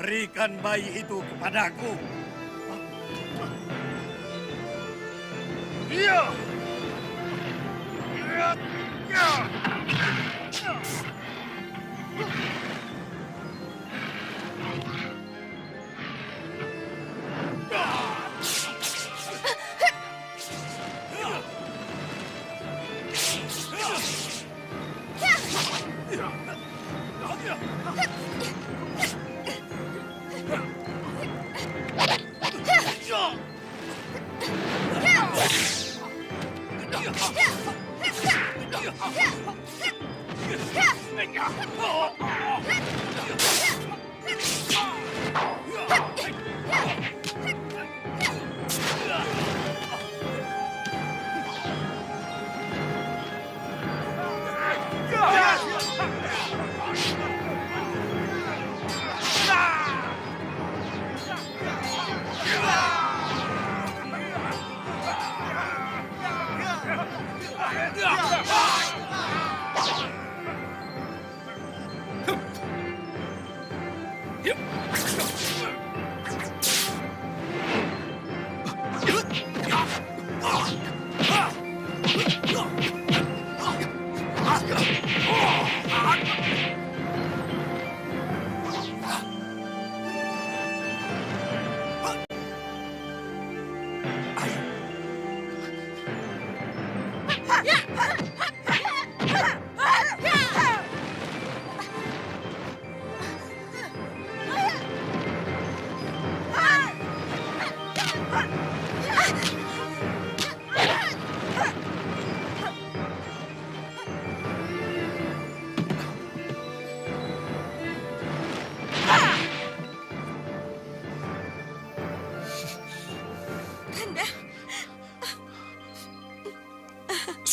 Berikan bayi itu kepadaku. Iya.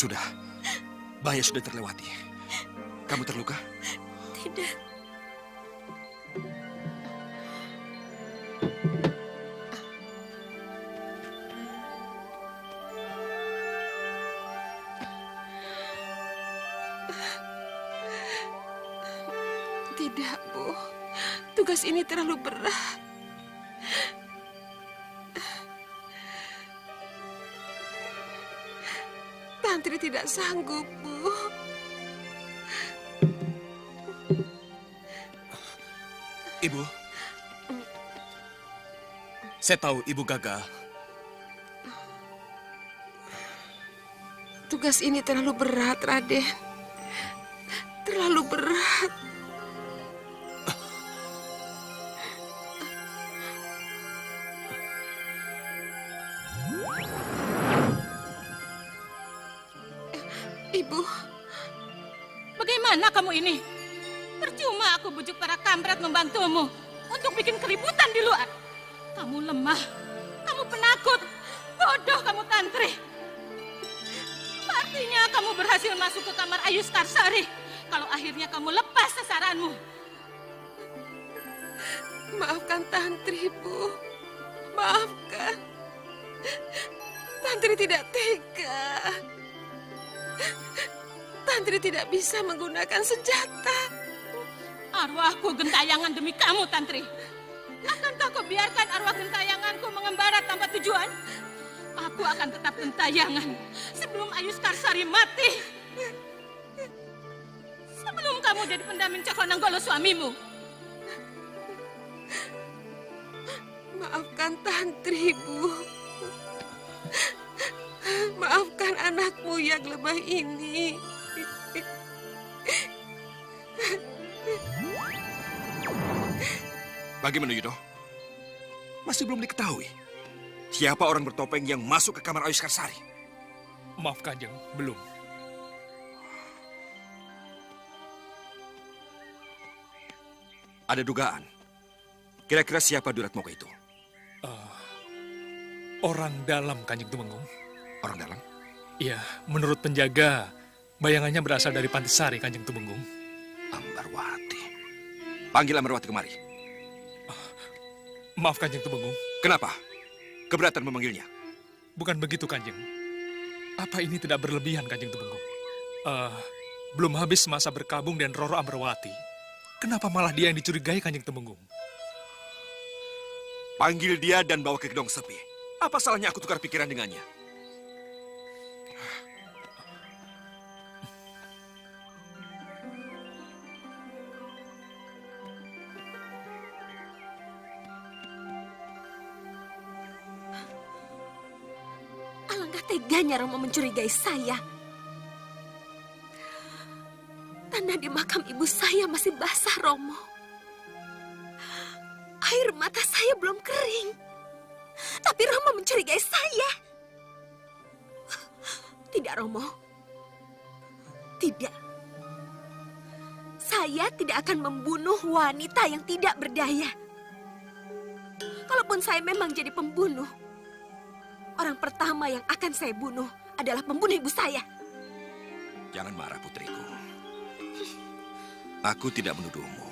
Sudah, bahaya sudah terlewati. Kamu terluka? Tidak. Tidak, Bu. Tugas ini terlalu berat. Tantri tidak sanggup, Bu. Ibu, saya tahu Ibu gagal. Tugas ini terlalu berat, Raden. Terlalu berat. Ibu. Bagaimana kamu ini? Percuma aku bujuk para kampret membantumu untuk bikin keributan di luar. Kamu lemah, kamu penakut, bodoh kamu Tantri. Artinya kamu berhasil masuk ke kamar Ayu Skarsari kalau akhirnya kamu lepas sasaranmu. Maafkan Tantri, Bu. Maafkan. Tantri tidak tega. Tantri tidak bisa menggunakan senjata. Arwahku gentayangan demi kamu, Tantri. Akankah kau biarkan arwah gentayanganku mengembara tanpa tujuan? Aku akan tetap gentayangan sebelum Ayu Skarsari mati. Sebelum kamu jadi pendamping Cakrananggala suamimu. Maafkan Tantri, Bu. Maafkan anakmu yang lemah ini. Bagaimana, Yudo? Masih belum diketahui siapa orang bertopeng yang masuk ke kamar Ayu Skarsari. Maaf, Kanjeng, belum. Ada dugaan. Kira-kira siapa Duratmoko itu? Orang dalam, Kanjeng Tumenggung. Orang dalam? Iya, menurut penjaga, bayangannya berasal dari Pantisari, Kanjeng Tumenggung. Ambarwati. Panggil Ambarwati kemari. Maaf, Kanjeng Tumenggung. Kenapa? Keberatan memanggilnya? Bukan begitu, Kanjeng. Apa ini tidak berlebihan, Kanjeng Tumenggung? Belum habis masa berkabung dengan Roro Ambarwati. Kenapa malah dia yang dicurigai, Kanjeng Tumenggung? Panggil dia dan bawa ke gedung sepi. Apa salahnya aku tukar pikiran dengannya? Alangkah teganya Romo mencurigai saya. Tanah di makam ibu saya masih basah, Romo. Air mata saya belum kering. Tapi Romo mencurigai saya. Tidak, Romo. Tidak. Saya tidak akan membunuh wanita yang tidak berdaya. Kalaupun saya memang jadi pembunuh, orang pertama yang akan saya bunuh adalah pembunuh ibu saya. Jangan marah, putriku. Aku tidak menuduhmu.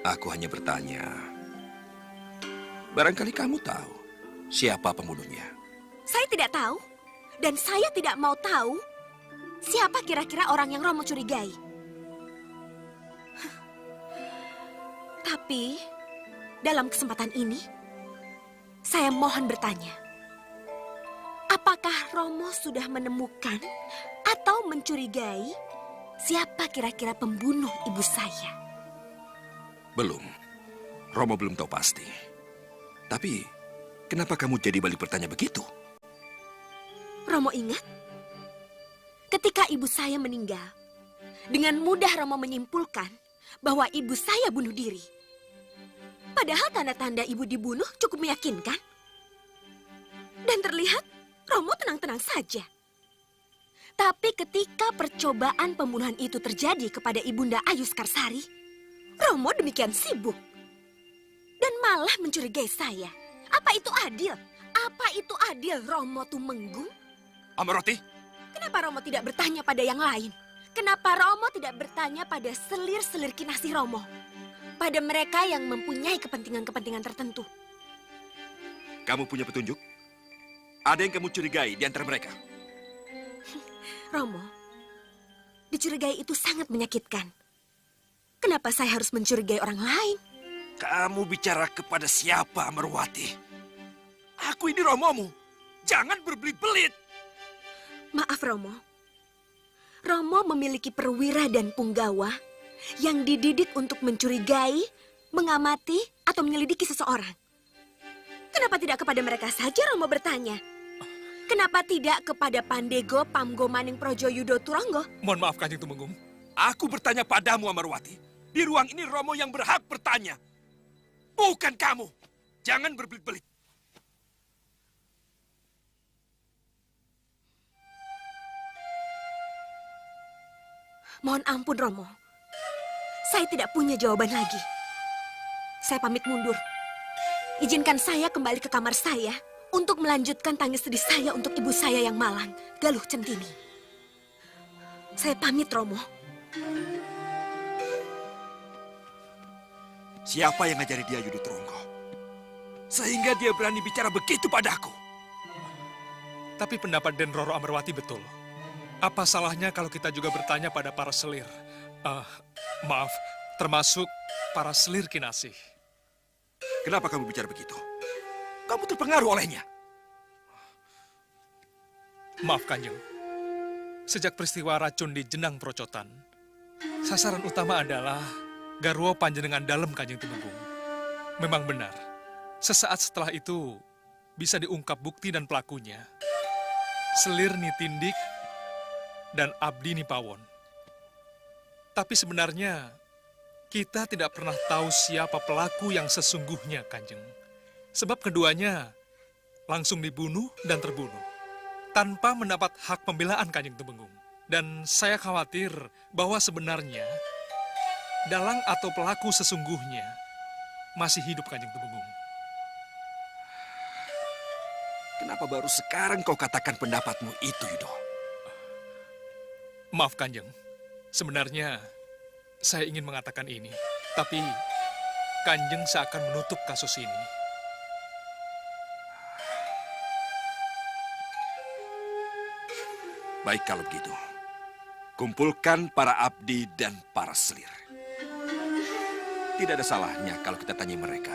Aku hanya bertanya. Barangkali kamu tahu siapa pembunuhnya. Saya tidak tahu, dan saya tidak mau tahu siapa kira-kira orang yang Romo curigai. Tapi, dalam kesempatan ini, saya mohon bertanya. Apakah Romo sudah menemukan atau mencurigai siapa kira-kira pembunuh ibu saya? Belum. Romo belum tahu pasti. Tapi, kenapa kamu jadi balik bertanya begitu? Romo ingat? Ketika ibu saya meninggal, dengan mudah Romo menyimpulkan bahwa ibu saya bunuh diri. Padahal tanda-tanda ibu dibunuh cukup meyakinkan. Dan terlihat Romo tenang-tenang saja. Tapi ketika percobaan pembunuhan itu terjadi kepada Ibunda Ayu Skarsari, Romo demikian sibuk. Dan malah mencurigai saya. Apa itu adil? Apa itu adil, Romo Tumenggung? Amarwati? Kenapa Romo tidak bertanya pada yang lain? Kenapa Romo tidak bertanya pada selir-selir kinasih Romo? Pada mereka yang mempunyai kepentingan-kepentingan tertentu. Kamu punya petunjuk? Ada yang kamu curigai di antara mereka? Romo, dicurigai itu sangat menyakitkan. Kenapa saya harus mencurigai orang lain? Kamu bicara kepada siapa, Amarwati? Aku ini Romomu. Jangan berbelit-belit. Maaf, Romo. Romo memiliki perwira dan punggawa yang dididik untuk mencurigai, mengamati, atau menyelidiki seseorang. Kenapa tidak kepada mereka saja Romo bertanya? Kenapa tidak kepada Pandego Pamgo Maning Projo Yudo Turanggo? Mohon maaf, Kanjeng Tumenggung. Aku bertanya padamu, Amarwati. Di ruang ini Romo yang berhak bertanya. Bukan kamu. Jangan berbelit-belit. Mohon ampun, Romo. Saya tidak punya jawaban lagi. Saya pamit mundur. Izinkan saya kembali ke kamar saya untuk melanjutkan tangis sedih saya untuk ibu saya yang malang, Galuh Centini. Saya pamit, Romo. Siapa yang ngajari dia Yudo Turanggo? Sehingga dia berani bicara begitu padaku. Tapi pendapat Den Roro Amarwati betul. Apa salahnya kalau kita juga bertanya pada para selir? Maaf, termasuk para selir kinasih. Kenapa kamu bicara begitu? Kamu terpengaruh olehnya. Maaf, Kanjeng. Sejak peristiwa racun di Jenang Procotan, sasaran utama adalah garwa panjenengan dalam, Kanjeng Tumenggung. Memang benar, sesaat setelah itu bisa diungkap bukti dan pelakunya. Selir Nitindik dan Abdi Nipawon. Tapi sebenarnya kita tidak pernah tahu siapa pelaku yang sesungguhnya, Kanjeng. Sebab keduanya langsung dibunuh dan terbunuh tanpa mendapat hak pembelaan, Kanjeng Tumenggung. Dan saya khawatir bahwa sebenarnya dalang atau pelaku sesungguhnya masih hidup, Kanjeng Tumenggung. Kenapa baru sekarang kau katakan pendapatmu itu, Yudo? Maaf, Kanjeng. Sebenarnya saya ingin mengatakan ini, tapi Kanjeng seakan menutup kasus ini. Baik kalau begitu. Kumpulkan para abdi dan para selir. Tidak ada salahnya kalau kita tanya mereka.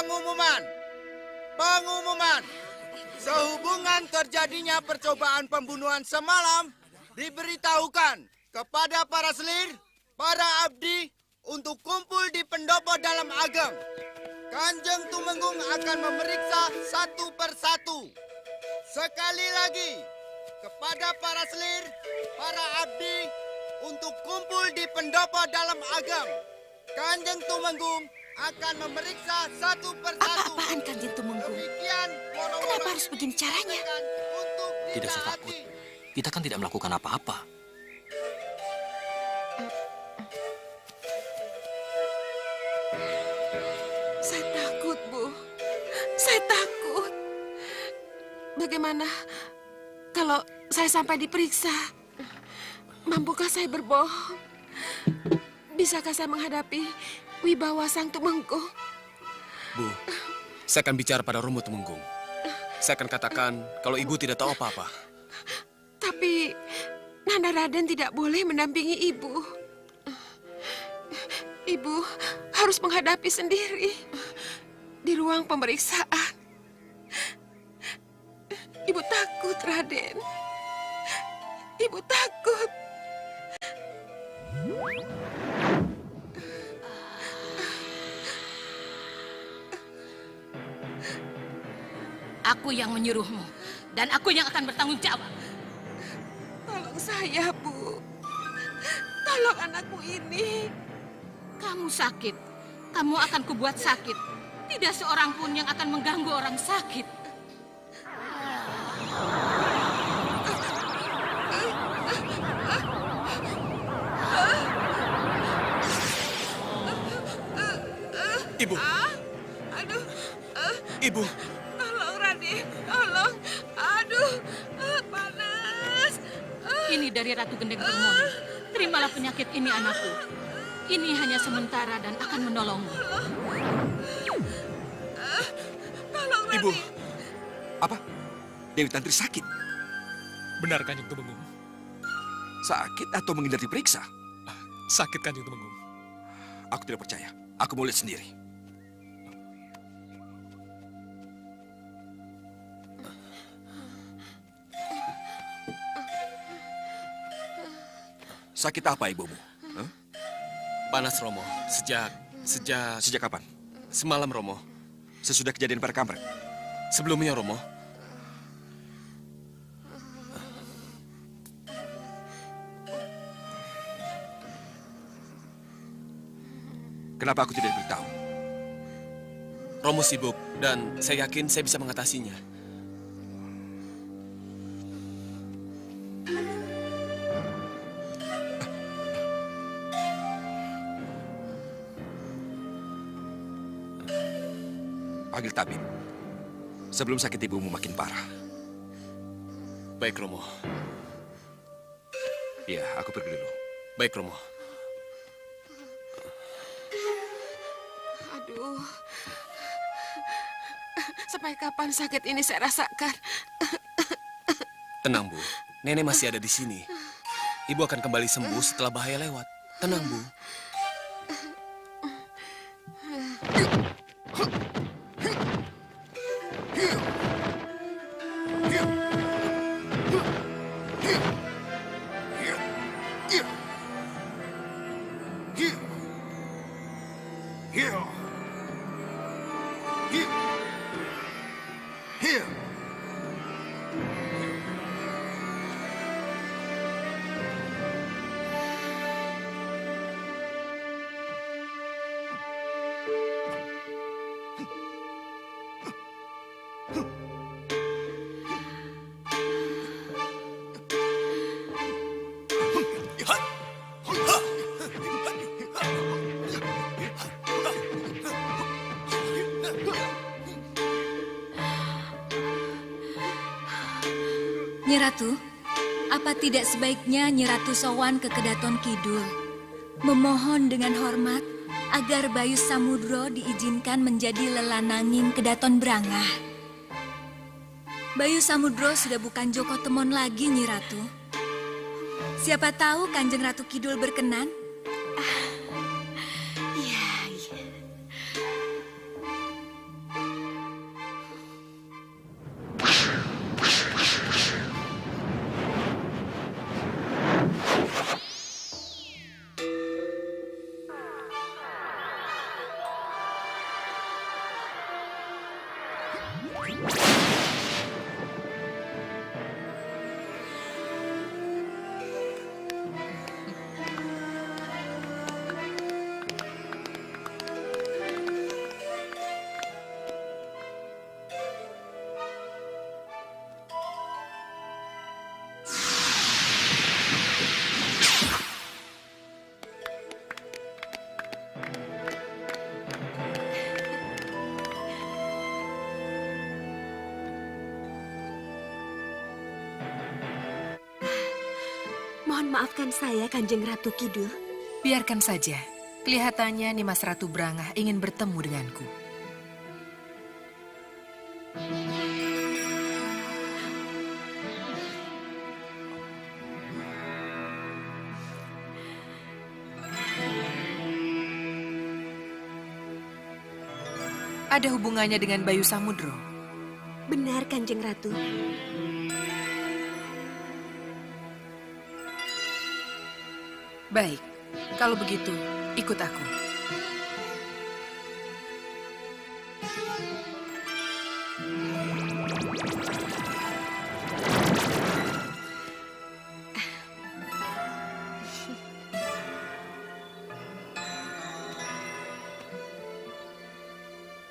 Pengumuman. Pengumuman. Sehubungan terjadinya percobaan pembunuhan semalam, diberitahukan kepada para selir, para abdi, untuk kumpul di pendopo dalam ageng. Kanjeng Tumenggung akan memeriksa satu persatu. Sekali lagi, kepada para selir, para abdi, untuk kumpul di pendopo dalam ageng. Kanjeng Tumenggung akan memeriksa satu persatu. Apa-apaan Kanjeng Tumenggung? Demikian Kenapa harus begini caranya? untuk Tidak usah takut. Kita kan tidak melakukan apa-apa. Saya takut, Bu. Saya takut. Bagaimana kalau saya sampai diperiksa? Mampukah saya berbohong? Bisakah saya menghadapi wibawa Sang Tumenggung? Bu, saya akan bicara pada Romo Tumenggung. Saya akan katakan kalau ibu tidak tahu apa-apa. Tapi Nanda Raden tidak boleh mendampingi ibu. Ibu harus menghadapi sendiri di ruang pemeriksaan. Ibu takut, Raden. Ibu takut. Aku yang menyuruhmu, dan aku yang akan bertanggung jawab. Tolong saya, Bu. Tolong anakku ini. Kamu sakit, kamu akan kubuat sakit. Tidak seorang pun yang akan mengganggu orang sakit. Ibu. Aduh, Ibu. tolong Raden, tolong. Aduh, panas. Ini dari Ratu Gendeng Permoni. Terimalah penyakit ini, anakku. Ini hanya sementara dan akan menolongmu. Tolong Raden. Ibu, apa? Dewi Tantri sakit? Benar, Kanjeng Tumenggung. Sakit atau menghindar diperiksa? Sakit, Kanjeng Tumenggung. Aku tidak percaya. Aku mau lihat sendiri. Sakit apa ibumu? Hah? Panas, Romo. Sejak Sejak kapan? semalam, Romo. Sesudah kejadian pada kamar. Sebelumnya, Romo. Kenapa aku tidak beritahu? Romo sibuk dan saya yakin saya bisa mengatasinya. Panggil tabib. Sebelum sakit ibumu makin parah. Baik, Romo. Iya, aku pergi dulu. Baik, Romo. Aduh. Sampai kapan sakit ini saya rasakan? Tenang, Bu. Nenek masih ada di sini. Ibu akan kembali sembuh setelah bahaya lewat. Tenang, Bu. Nyi Ratu, apa tidak sebaiknya Nyi Ratu sowan ke Kedaton Kidul, memohon dengan hormat agar Bayu Samudro diizinkan menjadi lelananging Kedaton Brangah? Bayu Samudro sudah bukan Joko Temon lagi, Nyi Ratu. Siapa tahu Kanjeng Ratu Kidul berkenan? Iya. Mohon maafkan saya, Kanjeng Ratu Kidul. Biarkan saja. Kelihatannya Nimas Ratu Brangah ingin bertemu denganku. Ada hubungannya dengan Bayu Samudro? Benar, Kanjeng Ratu. Baik, kalau begitu, ikut aku.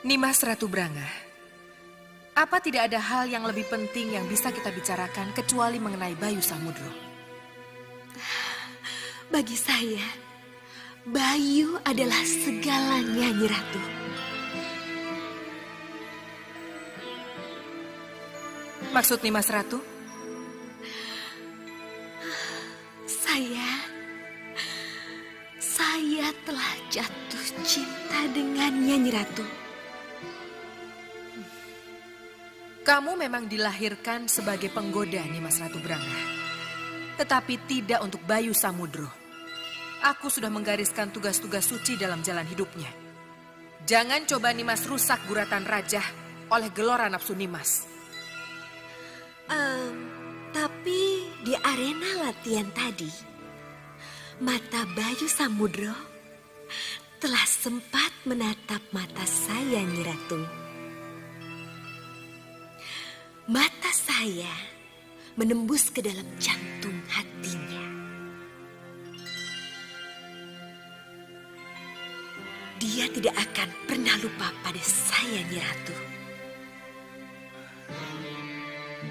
Nimas Ratu Brangah, apa tidak ada hal yang lebih penting yang bisa kita bicarakan kecuali mengenai Bayu Samudro? Bagi saya, Bayu adalah segalanya, Nyi Ratu. Maksud Nimas Ratu? Saya telah jatuh cinta dengannya, Nyi Ratu. Kamu memang dilahirkan sebagai penggoda, Nimas Ratu Brangah. Tetapi tidak untuk Bayu Samudro. Aku sudah menggariskan tugas-tugas suci dalam jalan hidupnya. Jangan coba Nimas rusak guratan raja oleh gelora nafsu Nimas. Tapi di arena latihan tadi, mata Bayu Samudro telah sempat menatap mata saya, Nyi Ratu. Mata saya menembus ke dalam jantung hatinya. Dia tidak akan pernah lupa pada saya, Nyi Ratu.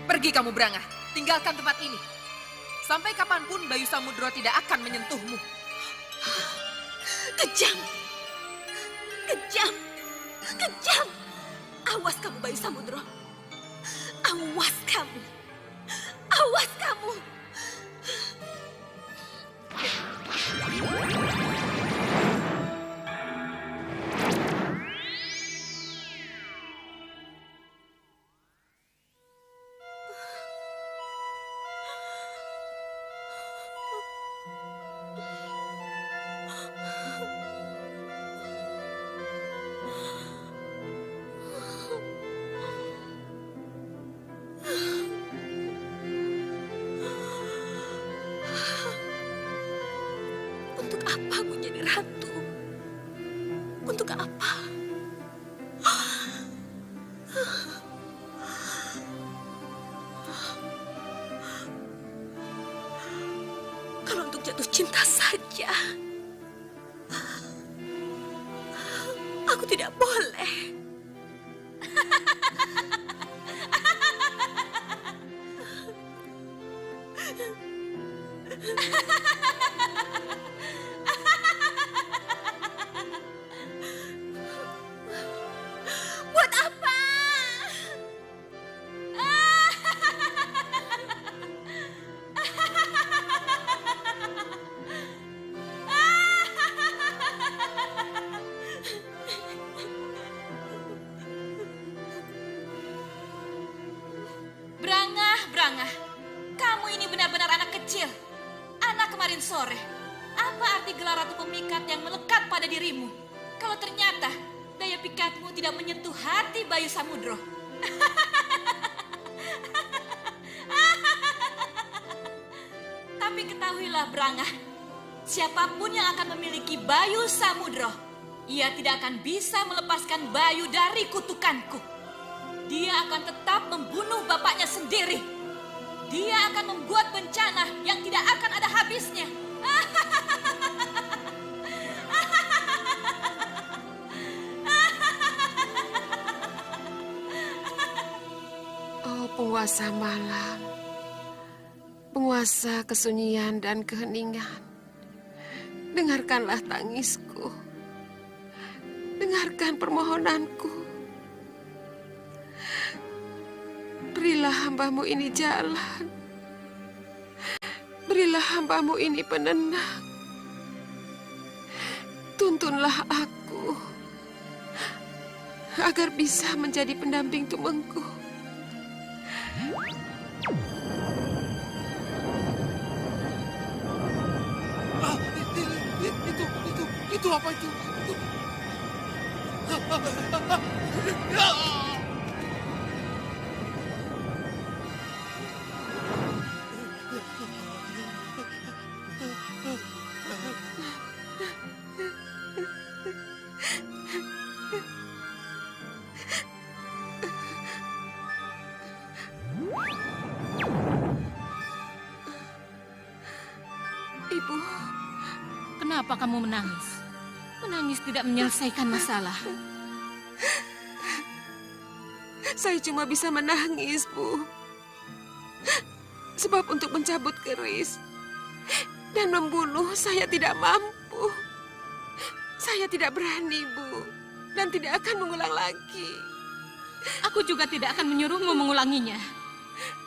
Pergi kamu Brangah, tinggalkan tempat ini. Sampai kapanpun Bayu Samudro tidak akan menyentuhmu. Kejam! Kejam! Kejam! Awas kamu, Bayu Samudro. Awas kamu! Awas kamu! Untuk apa aku jadi ratu? Untuk apa? Kalau untuk jatuh cinta saja, aku tidak boleh. Buat apa? Brangah, kamu ini benar-benar anak kecil. Anak kemarin sore. Apa arti gelar ratu pemikat yang melekat pada dirimu? Kalau ternyata daya pikatmu tidak menyentuh hati Bayu Samudro. Tapi ketahuilah Brangah, siapapun yang akan memiliki Bayu Samudro, ia tidak akan bisa melepaskan Bayu dari kutukanku. Dia akan tetap membunuh bapaknya sendiri. Dia akan membuat bencana yang tidak akan ada habisnya. Oh, penguasa malam, penguasa kesunyian dan keheningan, dengarkanlah tangisku, dengarkan permohonanku. Berilah hambamu ini jalan. berilah hambamu ini penenang. Tuntunlah aku agar bisa menjadi pendamping Tumenggung. Itu apa itu? Ibu, Kenapa kamu menangis? Menangis tidak menyelesaikan masalah. saya cuma bisa menangis, Bu. Sebab untuk mencabut keris dan membunuh saya tidak mampu. Saya tidak berani, Bu, dan tidak akan mengulang lagi. Aku juga tidak akan menyuruhmu mengulanginya.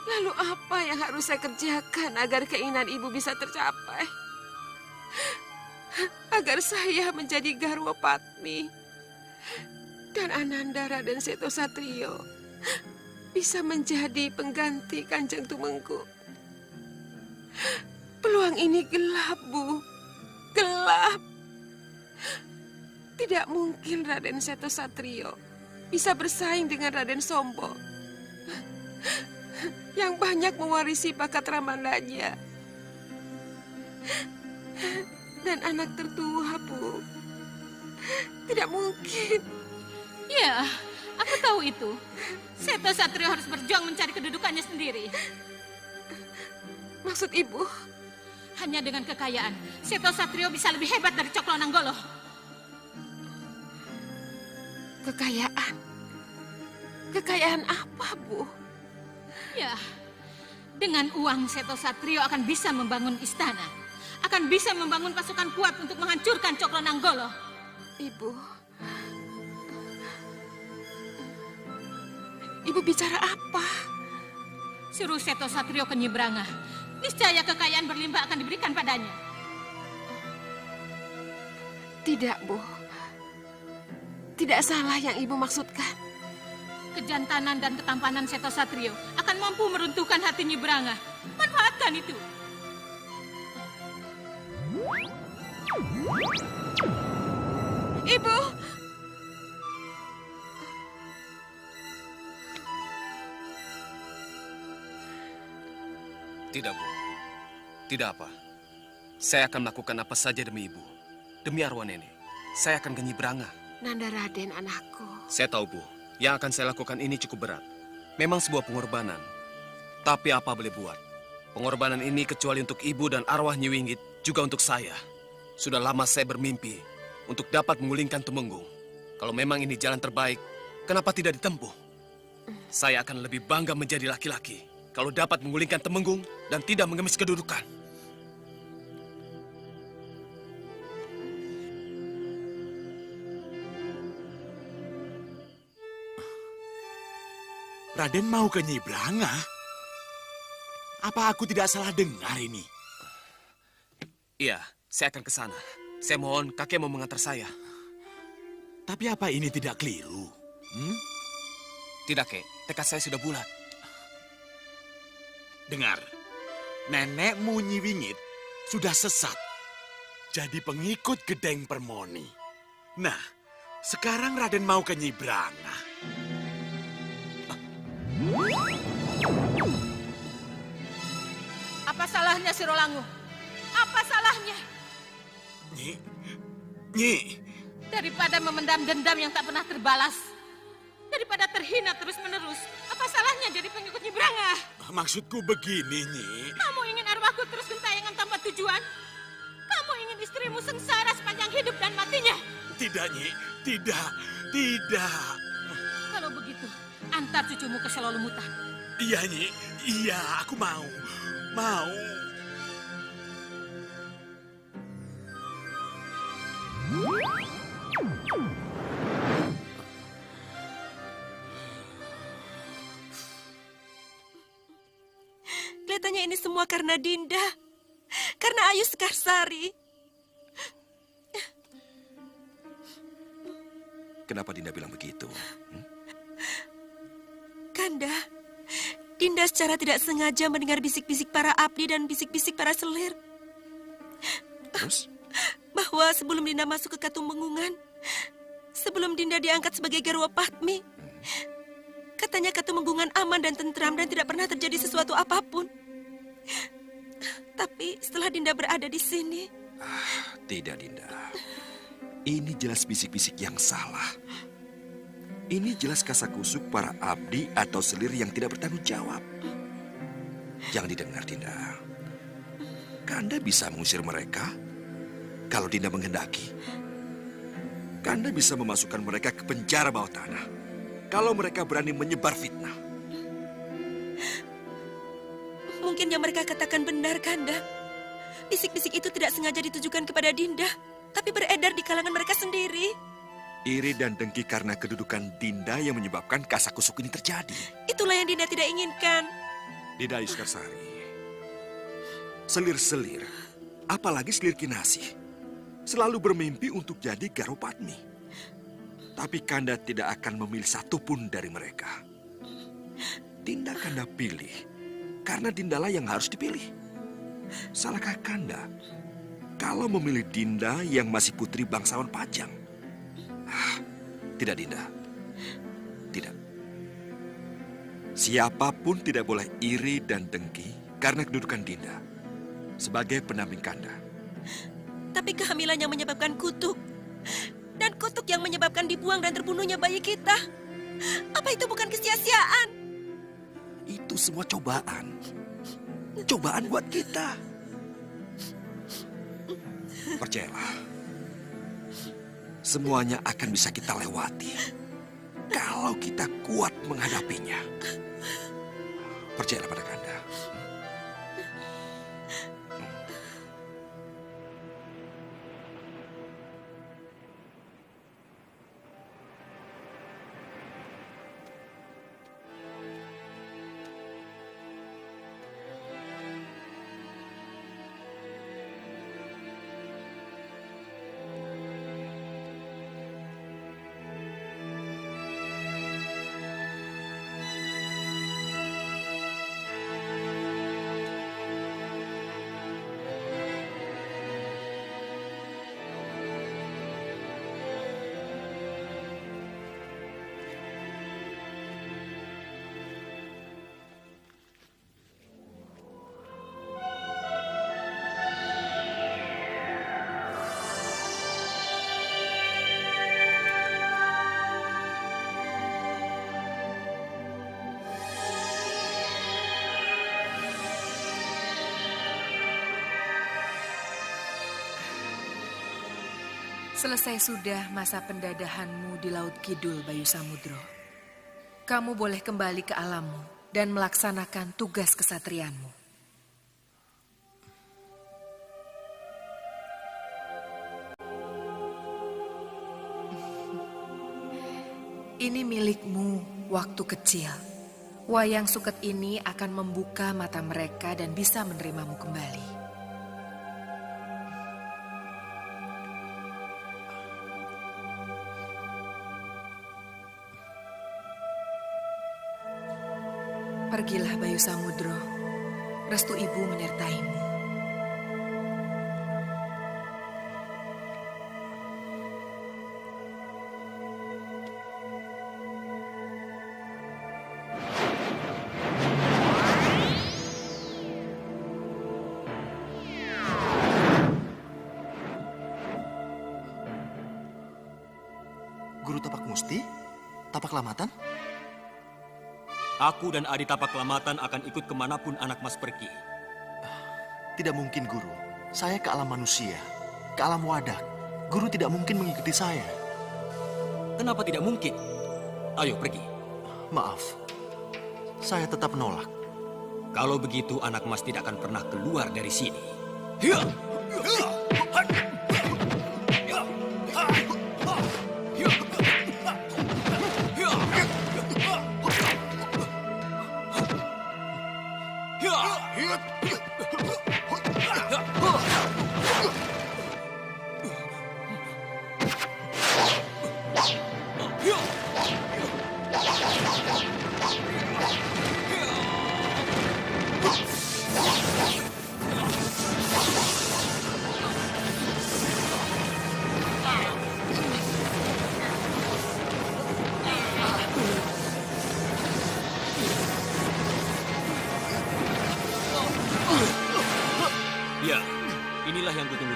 Lalu apa yang harus saya kerjakan agar keinginan Ibu bisa tercapai? Agar saya menjadi Garwo Patmi dan Ananda Raden Seto Satrio bisa menjadi pengganti Kanjeng Tumenggung. Peluang ini gelap, Bu. Gelap. Tidak mungkin Raden Seto Satrio bisa bersaing dengan Raden Sombo yang banyak mewarisi bakat ramananya. Dan anak tertua, Bu. Tidak mungkin. Ya, aku tahu itu. Seto Satrio harus berjuang mencari kedudukannya sendiri. Maksud Ibu? Hanya dengan kekayaan, Seto Satrio bisa lebih hebat dari Cokro Nanggolo. Kekayaan? Kekayaan apa, Bu? Ya, dengan uang Seto Satrio akan bisa membangun istana. Akan bisa membangun pasukan kuat untuk menghancurkan Cokro Nanggolo. Ibu bicara apa? Suruh Seto Satrio ke Nyebranga. Niscaya kekayaan berlimpah akan diberikan padanya. Tidak, Bu. Tidak salah yang Ibu maksudkan. Kejantanan dan ketampanan Seto Satrio akan mampu meruntuhkan hati Nyebranga. Manfaatkan itu. Ibu! Tidak, Bu. Tidak apa. Saya akan melakukan apa saja demi Ibu. Demi arwah nenek. Saya akan ke Nyebranga. Nanda Raden, anakku. Saya tahu, Bu. Yang akan saya lakukan ini cukup berat. Memang sebuah pengorbanan. Tapi apa boleh buat? Pengorbanan ini kecuali untuk Ibu dan arwah Nyi Winggit, juga untuk saya. Sudah lama saya bermimpi untuk dapat menggulingkan Tumenggung. Kalau memang ini jalan terbaik, kenapa tidak ditempuh? Saya akan lebih bangga menjadi laki-laki kalau dapat menggulingkan Tumenggung dan tidak mengemis kedudukan. Raden mau ke Nyebranga? Apa aku tidak salah dengar ini? Iya, saya akan ke sana. Saya mohon kakek mau mengantar saya. Tapi apa ini tidak keliru? Tidak, Kek. Tekad saya sudah bulat. Dengar, nenekmu Nyi Wingit sudah sesat. Jadi pengikut Gedeng Permoni. Nah, sekarang Raden mau ke Nyebranga. Apa salahnya Sirolangu? Apa salahnya? Nyi. Daripada memendam dendam yang tak pernah terbalas. Daripada terhina terus-menerus. Apa salahnya jadi pengikut Nyebranga? Maksudku begini, Nyi. Kamu ingin arwahku terus gentayangan tanpa tujuan? Kamu ingin istrimu sengsara sepanjang hidup dan matinya? Tidak, Nyi. Tidak. Tidak. Kalau begitu, antar cucumu ke Selolumutan. Iya, Nyi. Iya, aku mau. Mau. Kelihatannya ini semua karena Dinda. karena Ayu Sekarsari. Kenapa Dinda bilang begitu? Kanda, Dinda secara tidak sengaja mendengar bisik-bisik para abdi dan bisik-bisik para selir. Terus? Bahwa sebelum Dinda masuk ke Katumenggungan, sebelum Dinda diangkat sebagai Garwa Patmi, katanya Katumenggungan aman dan tentram dan tidak pernah terjadi sesuatu apapun. Tapi setelah Dinda berada di sini... Tidak, Dinda. Ini jelas bisik-bisik yang salah. Ini jelas kasakusuk para abdi atau selir yang tidak bertanggung jawab. Jangan didengar, Dinda. Kanda bisa mengusir mereka kalau Dinda menghendaki. Kanda bisa memasukkan mereka ke penjara bawah tanah kalau mereka berani menyebar fitnah. Mungkin yang mereka katakan benar, Kanda. Bisik-bisik itu tidak sengaja ditujukan kepada Dinda, tapi beredar di kalangan mereka sendiri. Iri dan dengki karena kedudukan Dinda yang menyebabkan kasakusuk ini terjadi. Itulah yang Dinda tidak inginkan. Dinda Ayu Sekarsari, selir-selir, apalagi selir Kinasih, selalu bermimpi untuk jadi Garwa Patmi. Tapi Kanda tidak akan memilih satupun dari mereka. Dinda Kanda pilih, karena Dindalah yang harus dipilih. Salahkah Kanda kalau memilih Dinda yang masih putri bangsawan Pajang? Tidak, Dinda. Tidak. Siapapun tidak boleh iri dan dengki karena kedudukan Dinda sebagai pendamping Kanda. Tapi kehamilan yang menyebabkan kutuk, dan kutuk yang menyebabkan dibuang dan terbunuhnya bayi kita, apa itu bukan kesia-siaan? Itu semua cobaan. Cobaan buat kita. Percayalah, semuanya akan bisa kita lewati kalau kita kuat menghadapinya. Percayalah pada Kanda. Selesai sudah masa pendadahanmu di Laut Kidul, Bayu Samudro. Kamu boleh kembali ke alammu dan melaksanakan tugas kesatrianmu. Ini milikmu waktu kecil. Wayang Suket ini akan membuka mata mereka dan bisa menerimamu kembali. Pergilah Bayu Samudro, restu ibu menyertaimu. Guru Tapak Musti? Tapak Lamatan? Aku dan Adi Tapak Lamatan akan ikut kemanapun anak mas pergi. Tidak mungkin, Guru. Saya ke alam manusia, ke alam wadak. Guru tidak mungkin mengikuti saya. Kenapa tidak mungkin? Ayo pergi. Maaf, saya tetap menolak. Kalau begitu anak mas tidak akan pernah keluar dari sini.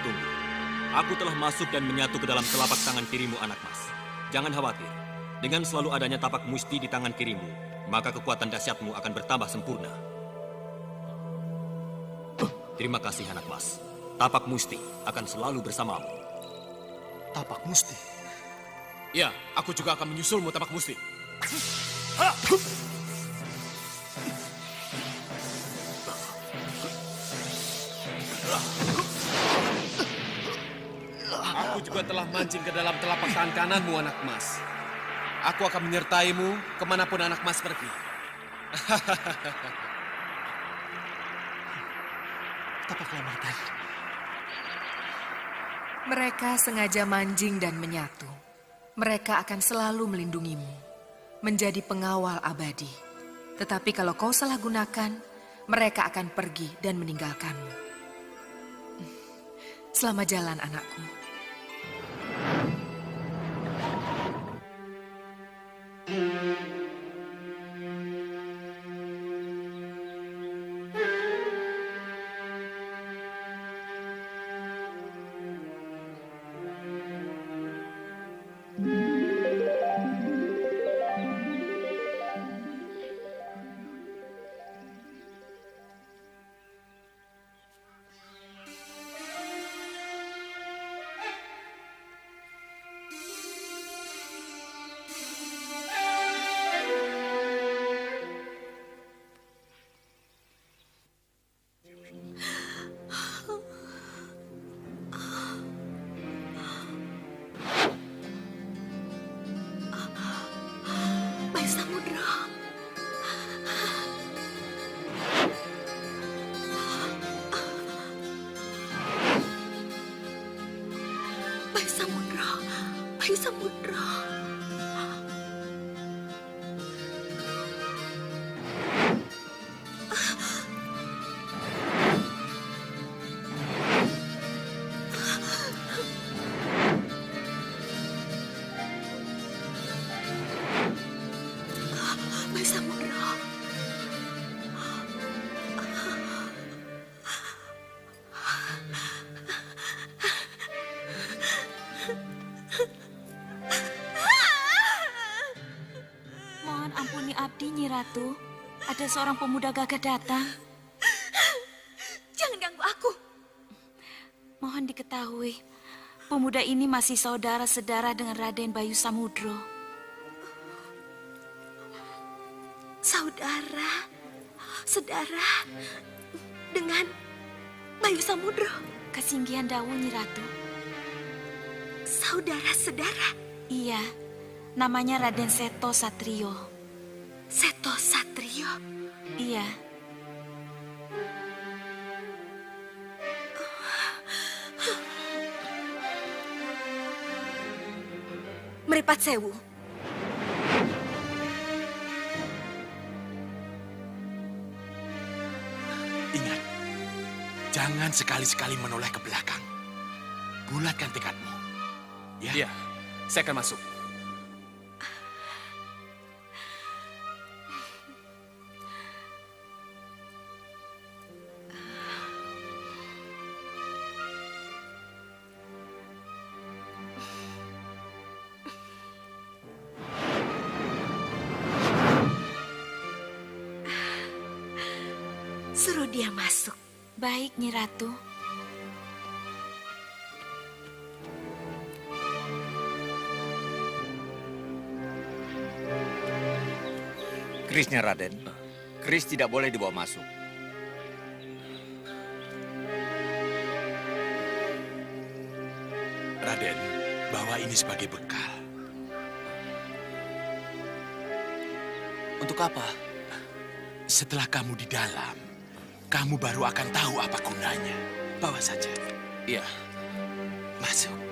Tunggu. Aku telah masuk dan menyatu ke dalam telapak tangan kirimu, anak mas. Jangan khawatir. Dengan selalu adanya tapak musti di tangan kirimu, maka kekuatan dahsyatmu akan bertambah sempurna. Terima kasih, anak mas. Tapak musti akan selalu bersamamu. Tapak musti? Ya, aku juga akan menyusulmu, tapak musti. Aku juga telah mancing ke dalam telapak tangan kananmu, anak mas. Aku akan menyertaimu kemanapun anak mas pergi. Tapak kelamatan. Mereka sengaja mancing dan menyatu. Mereka akan selalu melindungimu, menjadi pengawal abadi. Tetapi kalau kau salah gunakan, mereka akan pergi dan meninggalkanmu. Selamat jalan, anakku. Bayu Samudro. Bayu Samudro. Bayu Samudro. Bayu Samudro. Mohon ampuni Abdi, Nyi Ratu. Ada seorang pemuda gagah datang. Jangan ganggu aku. Mohon diketahui, pemuda ini masih saudara sedara dengan Raden Bayu Samudro. Saudara, sedara dengan Bayu Samudro. Kesinggihan dawu, Nyi Ratu. Saudara sedara? Iya, namanya Raden Seto Satrio. Seto Satrio? Iya. Meripat Sewu. Ingat, jangan sekali-sekali menoleh ke belakang. Bulatkan tekadmu. Ya? Iya, saya akan masuk. Suruh dia masuk. Baik, Nyi Ratu. Kerisnya, Raden. Keris tidak boleh dibawa masuk. Raden, bawa ini sebagai bekal. Untuk apa? Setelah kamu di dalam, kamu baru akan tahu apa gunanya. Bawa saja. Iya. Masuk.